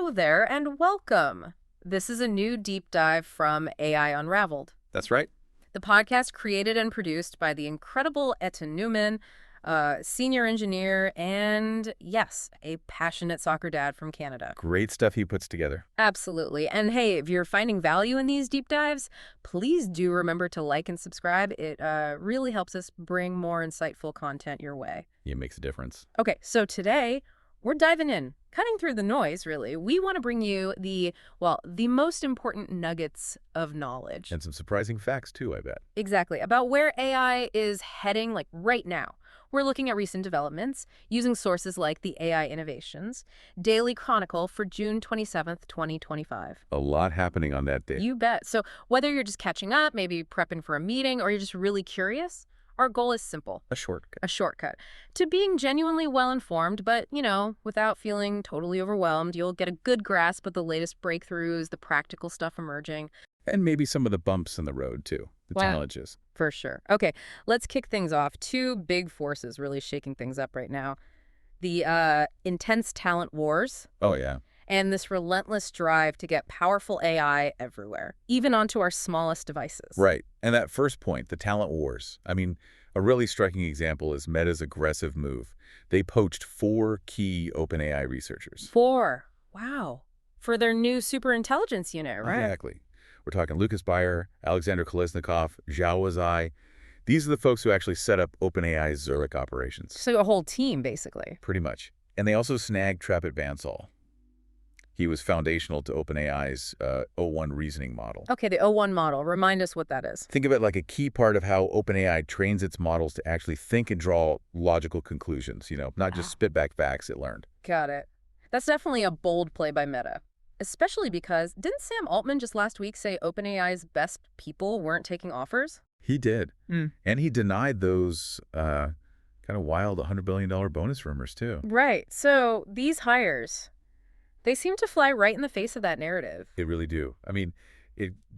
Hello there and welcome. This is a new deep dive from AI Unraveled, That's right. the podcast created and produced by the incredible Etta Newman, senior engineer and, yes, a passionate soccer dad from Canada. Great stuff he puts together. Absolutely. And hey, if you're finding value in these deep dives, please do remember to like and subscribe. It really helps us bring more insightful content your way. It makes a difference. Okay, so today we're diving in, cutting through the noise, really. We want to bring you the most important nuggets of knowledge. And some surprising facts, too, I bet. Exactly, about where AI is heading, like right now. We're looking at recent developments using sources like the AI Innovations Daily Chronicle for June 27th, 2025. A lot happening on that day. You bet. So whether you're just catching up, maybe prepping for a meeting, or you're just really curious, our goal is simple. A shortcut. A shortcut to being genuinely well-informed, but, without feeling totally overwhelmed. You'll get a good grasp of the latest breakthroughs, the practical stuff emerging. And maybe some of the bumps in the road, too. The challenges. For sure. Okay, let's kick things off. Two big forces really shaking things up right now. The intense talent wars. Oh, yeah. And this relentless drive to get powerful AI everywhere, even onto our smallest devices. Right. And that first point, the talent wars. I mean, a really striking example is Meta's aggressive move. They poached 4 key OpenAI researchers. 4? Wow. For their new superintelligence unit, right? Exactly. We're talking Lucas Bayer, Alexander Kolesnikov, Zhao Wazai. These are the folks who actually set up OpenAI's Zurich operations. So a whole team, basically. Pretty much. And they also snagged Trapit Bansal. He was foundational to OpenAI's O1 reasoning model. Okay, the O1 model. Remind us what that is. Think of it like a key part of how OpenAI trains its models to actually think and draw logical conclusions, not just spit back facts it learned. Got it. That's definitely a bold play by Meta. Especially because, didn't Sam Altman just last week say OpenAI's best people weren't taking offers? He did. And he denied those kind of wild $100 billion bonus rumors, too. Right. So these hires, they seem to fly right in the face of that narrative. They really do. I mean,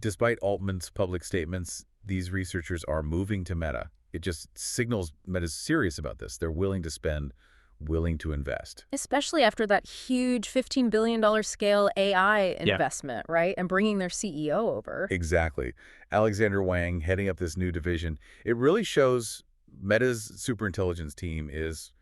despite Altman's public statements, these researchers are moving to Meta. It just signals Meta's serious about this. They're willing to spend, willing to invest. Especially after that huge $15 billion scale AI investment, right? And bringing their CEO over. Exactly. Alexander Wang heading up this new division. It really shows Meta's superintelligence team is,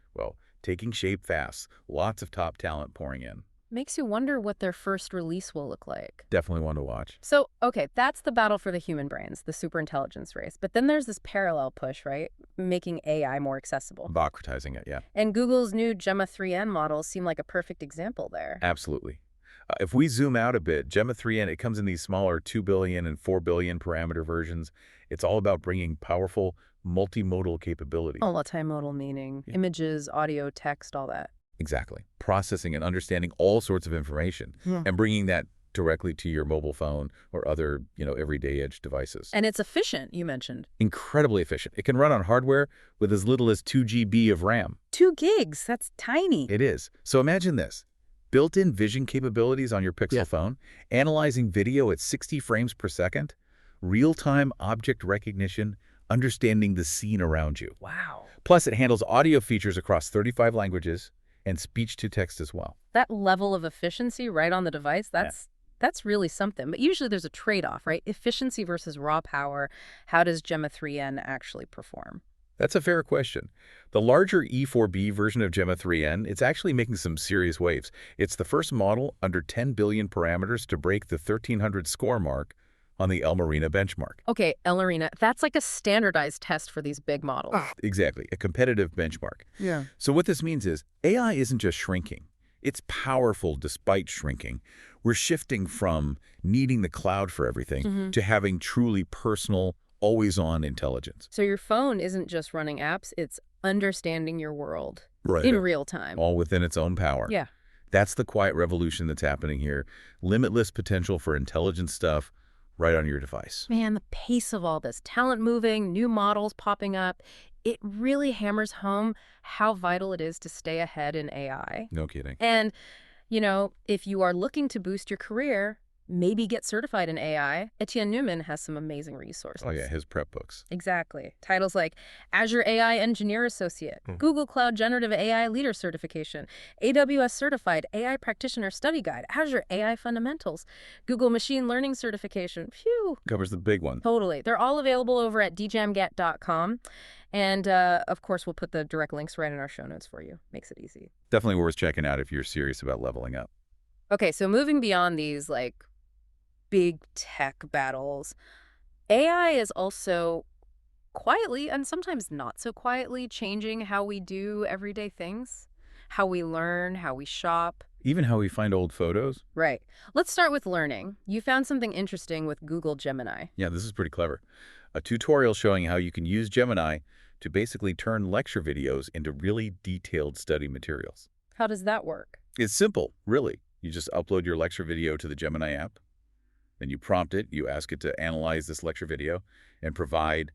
taking shape fast. Lots of top talent pouring in. Makes you wonder what their first release will look like. Definitely one to watch. So, okay, that's the battle for the human brains, the superintelligence race. But then there's this parallel push, right? Making AI more accessible. Democratizing it, yeah. And Google's new Gemma 3N models seem like a perfect example there. Absolutely. If we zoom out a bit, Gemma 3N, it comes in these smaller 2 billion and 4 billion parameter versions. It's all about bringing powerful multimodal capability. Multimodal meaning images, audio, text, all that. Exactly. Processing and understanding all sorts of information and bringing that directly to your mobile phone or other, everyday edge devices. And it's efficient, you mentioned. Incredibly efficient. It can run on hardware with as little as 2 GB of RAM. 2 gigs, that's tiny. It is. So imagine this. Built-in vision capabilities on your Pixel phone, analyzing video at 60 frames per second, real-time object recognition, understanding the scene around you. Wow. Plus, it handles audio features across 35 languages, and speech-to-text as well. That level of efficiency right on the device, that's really something. But usually there's a trade-off, right? Efficiency versus raw power. How does Gemma 3N actually perform? That's a fair question. The larger E4B version of Gemma 3N, it's actually making some serious waves. It's the first model under 10 billion parameters to break the 1300 score mark on the El Marina benchmark. Okay, El Marina, that's like a standardized test for these big models. Exactly, a competitive benchmark. Yeah. So what this means is AI isn't just shrinking. It's powerful despite shrinking. We're shifting from needing the cloud for everything to having truly personal, always-on intelligence. So your phone isn't just running apps, it's understanding your world Right. in real time. All within its own power. Yeah. That's the quiet revolution that's happening here. Limitless potential for intelligent stuff right on your device. Man, the pace of all this, talent moving, new models popping up, it really hammers home how vital it is to stay ahead in AI. No kidding. And, if you are looking to boost your career, maybe get certified in AI, Etienne Newman has some amazing resources. Oh, yeah, his prep books. Exactly. Titles like Azure AI Engineer Associate, Google Cloud Generative AI Leader Certification, AWS Certified AI Practitioner Study Guide, Azure AI Fundamentals, Google Machine Learning Certification. Phew. Covers the big one. Totally. They're all available over at djamget.com. And, of course, we'll put the direct links right in our show notes for you. Makes it easy. Definitely worth checking out if you're serious about leveling up. Okay, so moving beyond these, like, big tech battles, AI is also quietly, and sometimes not so quietly, changing how we do everyday things, how we learn, how we shop. Even how we find old photos. Right. Let's start with learning. You found something interesting with Google Gemini. Yeah, this is pretty clever. A tutorial showing how you can use Gemini to basically turn lecture videos into really detailed study materials. How does that work? It's simple, really. You just upload your lecture video to the Gemini app. Then you prompt it, you ask it to analyze this lecture video and provide,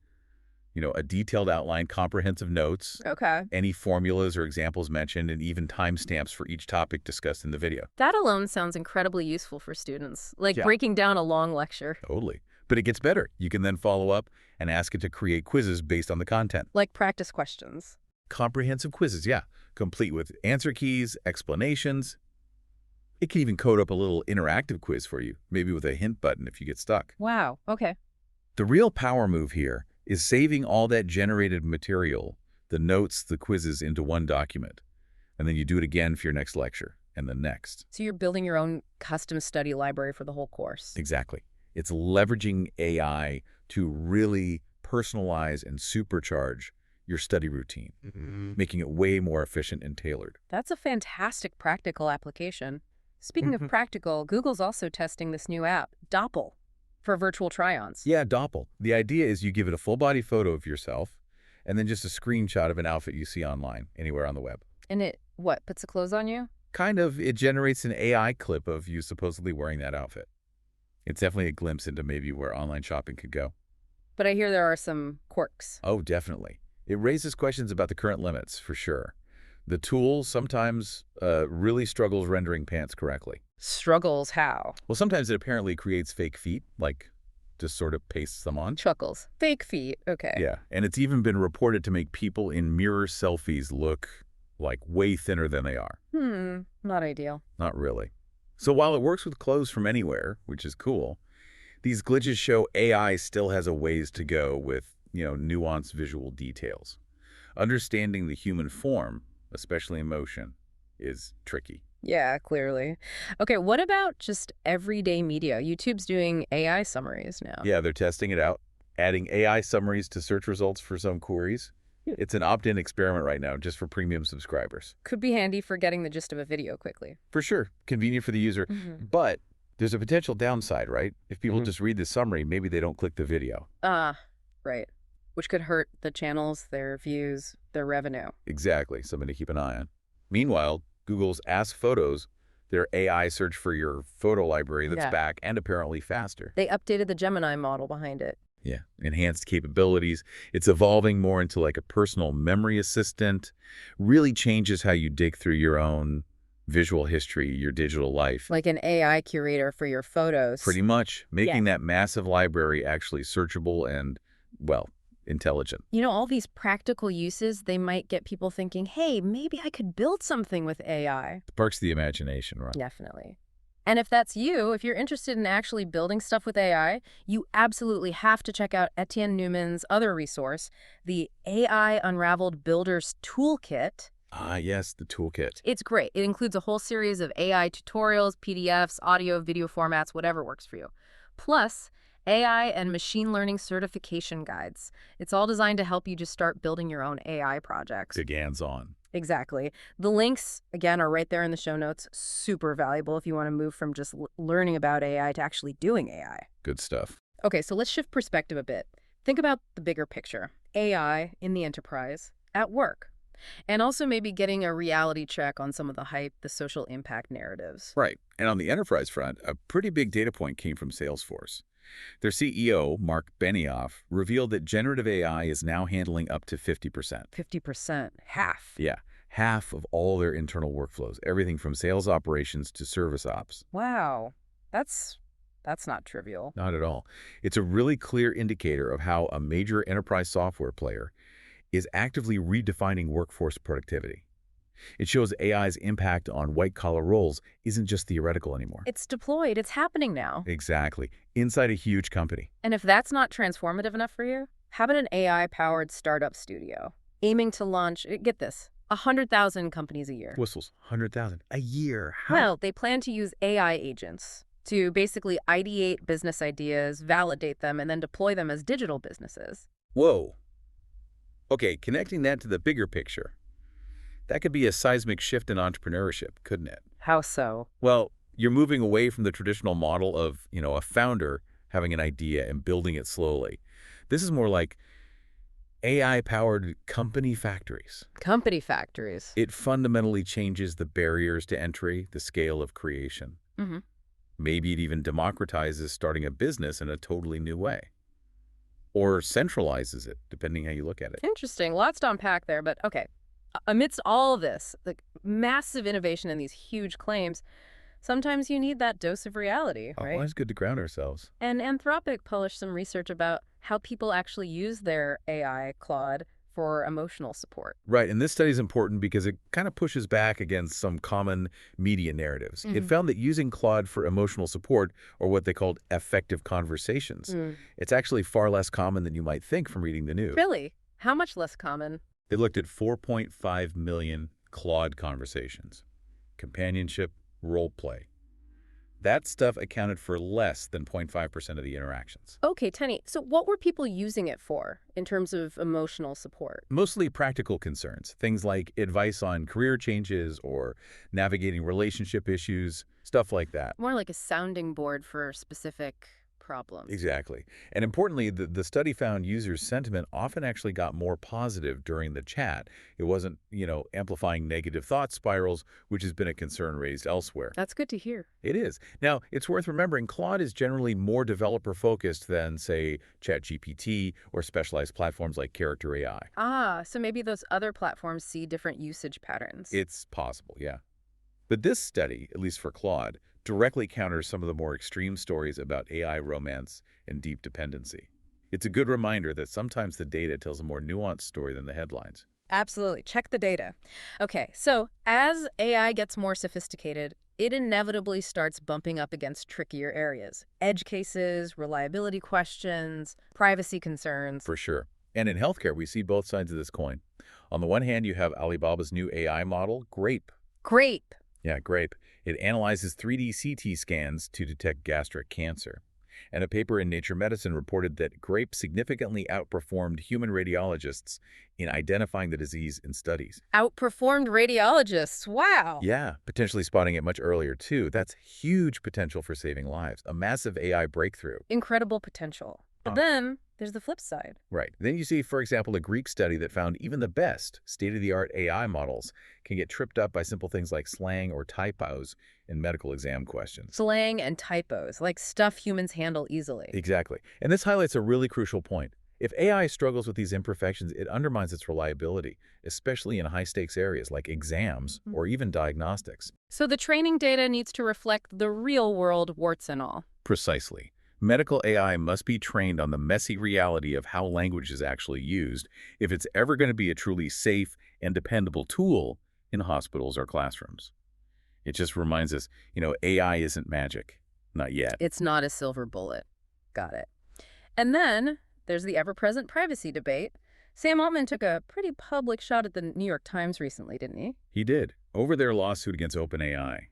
a detailed outline, comprehensive notes, Okay. any formulas or examples mentioned, and even timestamps for each topic discussed in the video. That alone sounds incredibly useful for students, like Yeah. breaking down a long lecture. Totally. But it gets better. You can then follow up and ask it to create quizzes based on the content. Like practice questions. Comprehensive quizzes, yeah. Complete with answer keys, explanations. It can even code up a little interactive quiz for you, maybe with a hint button if you get stuck. Wow. Okay. The real power move here is saving all that generated material, the notes, the quizzes, into one document. And then you do it again for your next lecture and the next. So you're building your own custom study library for the whole course. Exactly. It's leveraging AI to really personalize and supercharge your study routine, making it way more efficient and tailored. That's a fantastic practical application. Speaking of practical, Google's also testing this new app, Doppl, for virtual try-ons. Yeah, Doppl. The idea is you give it a full-body photo of yourself and then just a screenshot of an outfit you see online, anywhere on the web. And it, puts the clothes on you? Kind of, it generates an AI clip of you supposedly wearing that outfit. It's definitely a glimpse into maybe where online shopping could go. But I hear there are some quirks. Oh, definitely. It raises questions about the current limits, for sure. The tool sometimes really struggles rendering pants correctly. Struggles how? Well, sometimes it apparently creates fake feet, like just sort of pastes them on. Chuckles. Fake feet. Okay. Yeah, and it's even been reported to make people in mirror selfies look like way thinner than they are. Not ideal. Not really. So while it works with clothes from anywhere, which is cool, these glitches show AI still has a ways to go with, nuanced visual details. Understanding the human form, especially emotion, is tricky. Yeah, clearly. Okay, what about just everyday media? YouTube's doing AI summaries now. Yeah, they're testing it out, adding AI summaries to search results for some queries. It's an opt-in experiment right now, just for premium subscribers. Could be handy for getting the gist of a video quickly. For sure. Convenient for the user. But there's a potential downside, right? If people just read the summary, maybe they don't click the video. Right. Which could hurt the channels, their views, their revenue. Exactly. Something to keep an eye on. Meanwhile, Google's Ask Photos, their AI search for your photo library that's back and apparently faster. They updated the Gemini model behind it. Yeah, enhanced capabilities. It's evolving more into like a personal memory assistant. Really changes how you dig through your own visual history, your digital life. Like an AI curator for your photos. Pretty much, making that massive library actually searchable and, intelligent. All these practical uses, they might get people thinking, hey, maybe I could build something with AI. Sparks the imagination, right? Definitely. And if that's you, if you're interested in actually building stuff with AI, you absolutely have to check out Etienne Newman's other resource, the AI Unraveled Builders Toolkit. Ah, yes, the toolkit. It's great. It includes a whole series of AI tutorials, PDFs, audio, video formats, whatever works for you. Plus, AI and machine learning certification guides. It's all designed to help you just start building your own AI projects. Big hands-on. Exactly. The links, again, are right there in the show notes. Super valuable if you want to move from just learning about AI to actually doing AI. Good stuff. Okay, so let's shift perspective a bit. Think about the bigger picture. AI in the enterprise, at work. And also maybe getting a reality check on some of the hype, the social impact narratives. Right. And on the enterprise front, a pretty big data point came from Salesforce. Their CEO, Marc, revealed that generative AI is now handling up to 50%. 50%, half. Yeah, half of all their internal workflows, everything from sales operations to service ops. Wow, that's That's not trivial. Not at all. It's a really clear indicator of how a major enterprise software player is actively redefining workforce productivity. It shows AI's impact on white-collar roles isn't just theoretical anymore. It's deployed. It's happening now. Exactly. Inside a huge company. And if that's not transformative enough for you, how about an AI-powered startup studio aiming to launch, get this, 100,000 companies a year? Whistles, 100,000 a year. How? Well, they plan to use AI agents to basically ideate business ideas, validate them, and then deploy them as digital businesses. Whoa. Okay, connecting that to the bigger picture. That could be a seismic shift in entrepreneurship, couldn't it? How so? Well, you're moving away from the traditional model of, a founder having an idea and building it slowly. This is more like AI-powered company factories. Company factories. It fundamentally changes the barriers to entry, the scale of creation. Mm-hmm. Maybe it even democratizes starting a business in a totally new way. Or centralizes it, depending how you look at it. Interesting. Lots to unpack there, but okay. Amidst all this, the massive innovation and these huge claims, sometimes you need that dose of reality, right? Well, it's good to ground ourselves. And Anthropic published some research about how people actually use their AI, Claude, for emotional support. Right, and this study is important because it kind of pushes back against some common media narratives. It Mhm. found that using Claude for emotional support, or what they called effective conversations, it's actually far less common than you might think from reading the news. Really? How much less common? They looked at 4.5 million Claude conversations. Companionship, role play. That stuff accounted for less than 0.5% of the interactions. Okay, Tenny. So what were people using it for in terms of emotional support? Mostly practical concerns, things like advice on career changes or navigating relationship issues, stuff like that. More like a sounding board for specific problems. Exactly. And importantly, the study found users' sentiment often actually got more positive during the chat. It wasn't, amplifying negative thought spirals, which has been a concern raised elsewhere. That's good to hear. It is. Now, it's worth remembering Claude is generally more developer-focused than, say, ChatGPT or specialized platforms like Character AI. Ah, so maybe those other platforms see different usage patterns. It's possible, yeah. But this study, at least for Claude, directly counters some of the more extreme stories about AI romance and deep dependency. It's a good reminder that sometimes the data tells a more nuanced story than the headlines. Absolutely. Check the data. Okay, so as AI gets more sophisticated, it inevitably starts bumping up against trickier areas. Edge cases, reliability questions, privacy concerns. For sure. And in healthcare, we see both sides of this coin. On the one hand, you have Alibaba's new AI model, Grape. Grape. Yeah, Grape. It analyzes 3D CT scans to detect gastric cancer. And a paper in Nature Medicine reported that Grape significantly outperformed human radiologists in identifying the disease in studies. Outperformed radiologists. Wow. Yeah, potentially spotting it much earlier, too. That's huge potential for saving lives. A massive AI breakthrough. Incredible potential. But then there's the flip side. Right. Then you see, for example, a Greek study that found even the best state-of-the-art AI models can get tripped up by simple things like slang or typos in medical exam questions. Slang and typos, like stuff humans handle easily. Exactly. And this highlights a really crucial point. If AI struggles with these imperfections, it undermines its reliability, especially in high-stakes areas like exams or even diagnostics. So the training data needs to reflect the real world, warts and all. Precisely. Medical AI must be trained on the messy reality of how language is actually used if it's ever going to be a truly safe and dependable tool in hospitals or classrooms. It just reminds us, AI isn't magic. Not yet. It's not a silver bullet. Got it. And then there's the ever-present privacy debate. Sam Altman took a pretty public shot at the New York Times recently, didn't he? He did, over their lawsuit against OpenAI.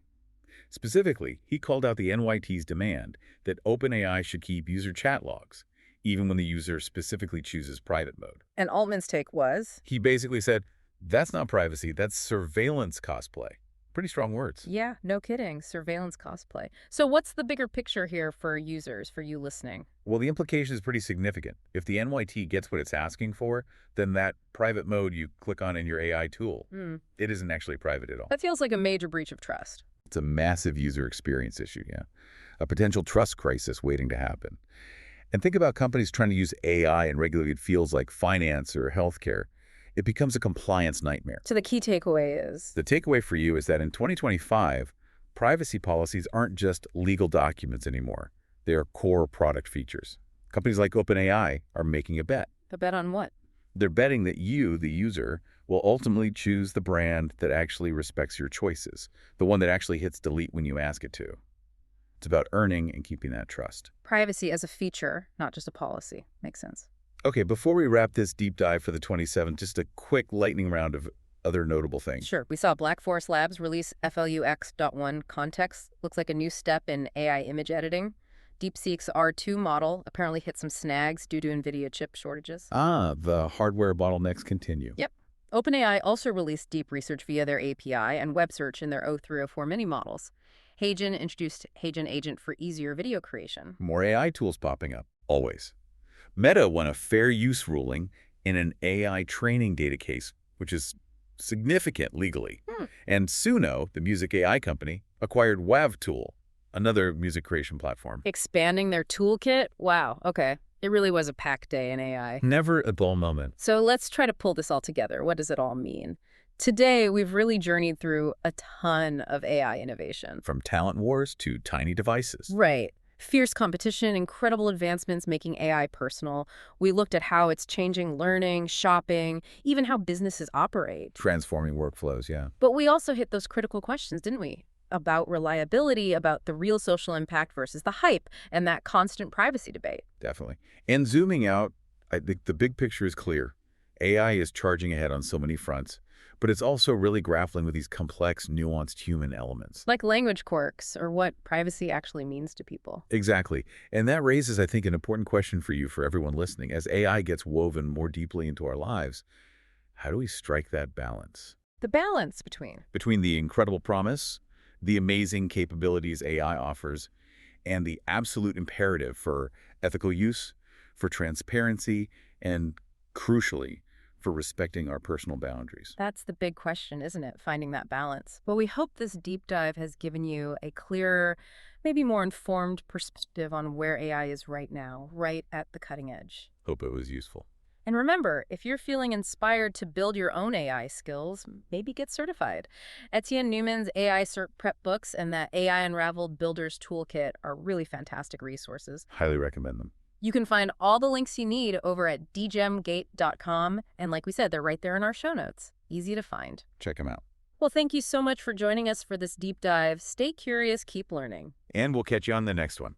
Specifically, he called out the NYT's demand that OpenAI should keep user chat logs, even when the user specifically chooses private mode. And Altman's take was? He basically said, that's not privacy, that's surveillance cosplay. Pretty strong words. Yeah, no kidding. Surveillance cosplay. So what's the bigger picture here for users, for you listening? Well, the implication is pretty significant. If the NYT gets what it's asking for, then that private mode you click on in your AI tool, it isn't actually private at all. That feels like a major breach of trust. It's a massive user experience issue, yeah. A potential trust crisis waiting to happen. And think about companies trying to use AI in regulated fields like finance or healthcare. It becomes a compliance nightmare. So the key takeaway is? The takeaway for you is that in 2025, privacy policies aren't just legal documents anymore. They are core product features. Companies like OpenAI are making a bet. A bet on what? They're betting that you, the user, will ultimately choose the brand that actually respects your choices, the one that actually hits delete when you ask it to. It's about earning and keeping that trust. Privacy as a feature, not just a policy. Makes sense. Okay, before we wrap this deep dive for the 27th, just a quick lightning round of other notable things. Sure. We saw Black Forest Labs release FLUX.1 Context. Looks like a new step in AI image editing. DeepSeek's R2 model apparently hit some snags due to NVIDIA chip shortages. The hardware bottlenecks continue. Yep. OpenAI also released deep research via their API and web search in their O304 mini models. Hagen introduced Hagen Agent for easier video creation. More AI tools popping up, always. Meta won a fair use ruling in an AI training data case, which is significant legally. And Suno, the music AI company, acquired WavTool, another music creation platform. Expanding their toolkit? Wow, okay. It really was a packed day in AI. Never a dull moment. So let's try to pull this all together. What does it all mean? Today, we've really journeyed through a ton of AI innovation. From talent wars to tiny devices. Right. Fierce competition, incredible advancements making AI personal. We looked at how it's changing learning, shopping, even how businesses operate. Transforming workflows, yeah. But we also hit those critical questions, didn't we? About reliability, about the real social impact versus the hype, and that constant privacy debate. Definitely. And zooming out, I think the big picture is clear. AI is charging ahead on so many fronts, but it's also really grappling with these complex, nuanced human elements. Like language quirks, or what privacy actually means to people. Exactly. And that raises, I think, an important question for you, for everyone listening. As AI gets woven more deeply into our lives, how do we strike that balance? The balance Between the incredible promise, the amazing capabilities AI offers, and the absolute imperative for ethical use, for transparency, and, crucially, for respecting our personal boundaries. That's the big question, isn't it? Finding that balance. Well, we hope this deep dive has given you a clearer, maybe more informed perspective on where AI is right now, right at the cutting edge. Hope it was useful. And remember, if you're feeling inspired to build your own AI skills, maybe get certified. Etienne Newman's AI Cert Prep books and that AI Unraveled Builder's Toolkit are really fantastic resources. Highly recommend them. You can find all the links you need over at dgemgate.com. And like we said, they're right there in our show notes. Easy to find. Check them out. Well, thank you so much for joining us for this deep dive. Stay curious, keep learning. And we'll catch you on the next one.